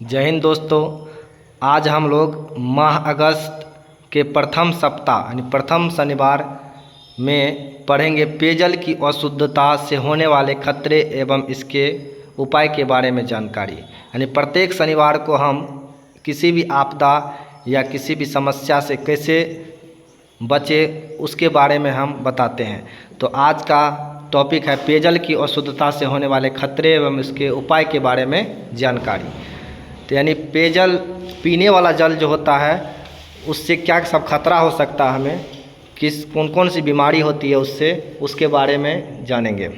जय हिंद दोस्तों। आज हम लोग माह अगस्त के प्रथम सप्ताह यानी प्रथम शनिवार में पढ़ेंगे पेयजल की अशुद्धता से होने वाले खतरे एवं इसके उपाय के बारे में जानकारी। यानी प्रत्येक शनिवार को हम किसी भी आपदा या किसी भी समस्या से कैसे बचे उसके बारे में हम बताते हैं। तो आज का टॉपिक है पेयजल की अशुद्धता से होने वाले खतरे एवं इसके उपाय के बारे में जानकारी। तो यानी पेयजल पीने वाला जल जो होता है उससे क्या सब खतरा हो सकता है, हमें कौन कौन सी बीमारी होती है उससे, उसके बारे में जानेंगे।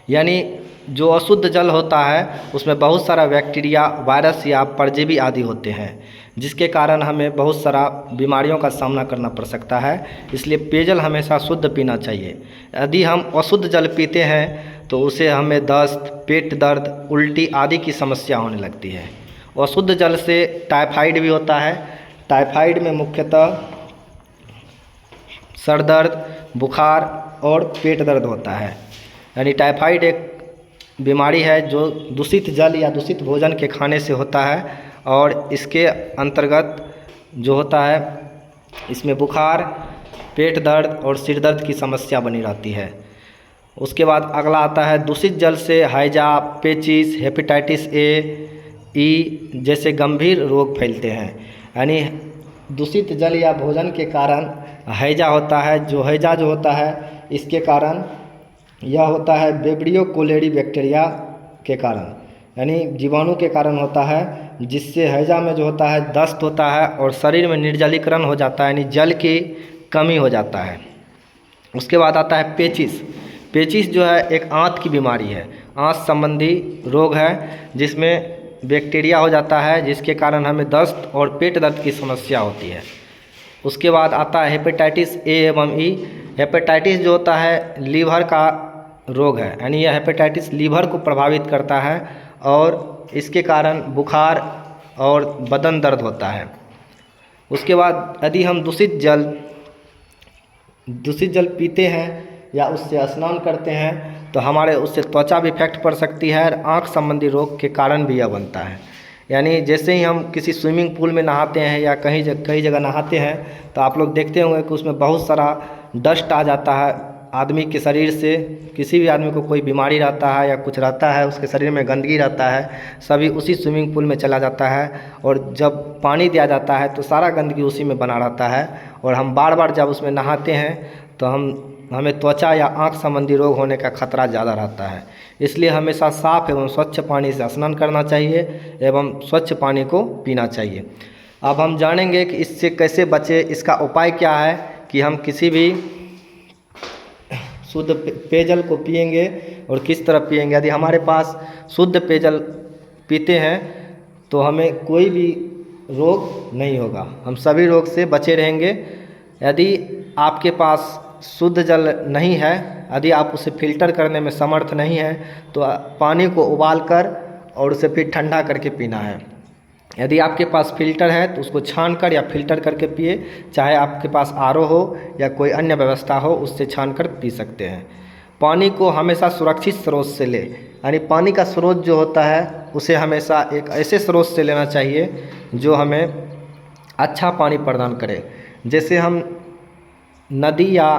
यानी जो अशुद्ध जल होता है उसमें बहुत सारा बैक्टीरिया, वायरस या परजीवी आदि होते हैं, जिसके कारण हमें बहुत सारा बीमारियों का सामना करना पड़ सकता है। इसलिए पेयजल हमेशा शुद्ध पीना चाहिए। यदि हम अशुद्ध जल पीते हैं तो उसे हमें दस्त, पेट दर्द, उल्टी आदि की समस्या होने लगती है। अशुद्ध जल से टाइफाइड भी होता है। टाइफाइड में मुख्यतः सर दर्द, बुखार और पेट दर्द होता है। यानी टाइफाइड एक बीमारी है जो दूषित जल या दूषित भोजन के खाने से होता है, और इसके अंतर्गत जो होता है इसमें बुखार, पेट दर्द और सिर दर्द की समस्या बनी रहती है। उसके बाद अगला आता है दूषित जल से हैजा, पेचिस, हेपेटाइटिस ए, ई जैसे गंभीर रोग फैलते हैं। यानी दूषित जल या भोजन के कारण हैजा होता है। जो हैजा जो होता है इसके कारण यह होता है वेब्रियो कोलेरी बैक्टीरिया के कारण, यानी जीवाणु के कारण होता है, जिससे हैजा में जो होता है दस्त होता है और शरीर में निर्जलीकरण हो जाता है, यानी जल की कमी हो जाता है। उसके बाद आता है पेचिस। पेचिस जो है एक आंत की बीमारी है, आंत संबंधी रोग है, जिसमें बैक्टीरिया हो जाता है, जिसके कारण हमें दस्त और पेट दर्द की समस्या होती है। उसके बाद आता है हेपेटाइटिस ए एवं ई। हेपेटाइटिस जो होता है लीवर का रोग है, यानी यह हेपेटाइटिस लीवर को प्रभावित करता है और इसके कारण बुखार और बदन दर्द होता है। उसके बाद यदि हम दूषित जल पीते हैं या उससे स्नान करते हैं तो हमारे उससे त्वचा भी इफेक्ट पड़ सकती है, और आँख संबंधी रोग के कारण भी यह बनता है। यानी जैसे ही हम किसी स्विमिंग पूल में नहाते हैं या कई जगह नहाते हैं तो आप लोग देखते होंगे कि उसमें बहुत सारा डस्ट आ जाता है आदमी के शरीर से। किसी भी आदमी को कोई बीमारी रहता है या कुछ रहता है, उसके शरीर में गंदगी रहता है, सभी उसी स्विमिंग पूल में चला जाता है, और जब पानी दिया जाता है तो सारा गंदगी उसी में बना रहता है। और हम बार बार जब उसमें नहाते हैं तो हमें त्वचा या आँख संबंधी रोग होने का खतरा ज़्यादा रहता है। इसलिए हमेशा साफ़ एवं स्वच्छ पानी से स्नान करना चाहिए एवं स्वच्छ पानी को पीना चाहिए। अब हम जानेंगे कि इससे कैसे बचे, इसका उपाय क्या है कि हम किसी भी शुद्ध पेयजल को पिएंगे और किस तरह पिएंगे। यदि हमारे पास शुद्ध पेयजल पीते हैं तो हमें कोई भी रोग नहीं होगा, हम सभी रोग से बचे रहेंगे। यदि आपके पास शुद्ध जल नहीं है, यदि आप उसे फ़िल्टर करने में समर्थ नहीं है, तो पानी को उबालकर और उसे फिर ठंडा करके पीना है। यदि आपके पास फ़िल्टर है तो उसको छानकर या फ़िल्टर करके पिए, चाहे आपके पास आरओ हो या कोई अन्य व्यवस्था हो, उससे छानकर पी सकते हैं। पानी को हमेशा सुरक्षित स्रोत से लें, यानी पानी का स्रोत जो होता है उसे हमेशा एक ऐसे स्रोत से लेना चाहिए जो हमें अच्छा पानी प्रदान करे। जैसे हम नदी या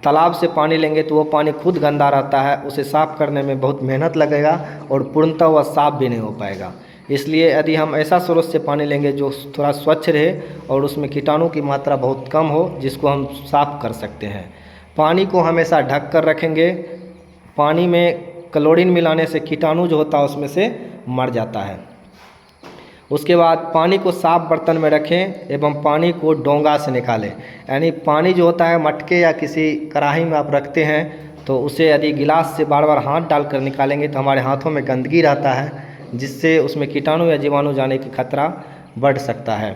तालाब से पानी लेंगे तो वो पानी खुद गंदा रहता है, उसे साफ़ करने में बहुत मेहनत लगेगा और पूर्णतः वह साफ़ भी नहीं हो पाएगा। इसलिए यदि हम ऐसा स्रोत से पानी लेंगे जो थोड़ा स्वच्छ रहे और उसमें कीटाणु की मात्रा बहुत कम हो, जिसको हम साफ़ कर सकते हैं। पानी को हमेशा ढक कर रखेंगे। पानी में क्लोरीन मिलाने से कीटाणु जो होता है उसमें से मर जाता है। उसके बाद पानी को साफ़ बर्तन में रखें एवं पानी को डोंगा से निकालें। यानी पानी जो होता है मटके या किसी कढ़ाई में आप रखते हैं तो उसे यदि गिलास से बार बार हाथ डालकर निकालेंगे तो हमारे हाथों में गंदगी रहता है, जिससे उसमें कीटाणु या जीवाणु जाने की खतरा बढ़ सकता है।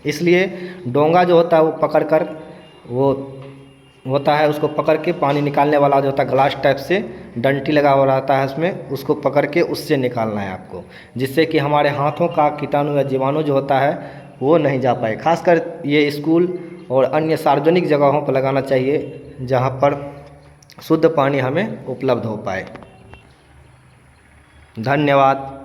इसलिए डोंगा जो होता है वो पकड़कर वो होता है, उसको पकड़ के पानी निकालने वाला जो होता है ग्लास टाइप से डंटी लगा हुआ रहता है उसमें, उसको पकड़ के उससे निकालना है आपको, जिससे कि हमारे हाथों का कीटाणु या जीवाणु जो होता है वो नहीं जा पाए। खासकर ये स्कूल और अन्य सार्वजनिक जगहों पर लगाना चाहिए जहाँ पर शुद्ध पानी हमें उपलब्ध हो पाए। धन्यवाद।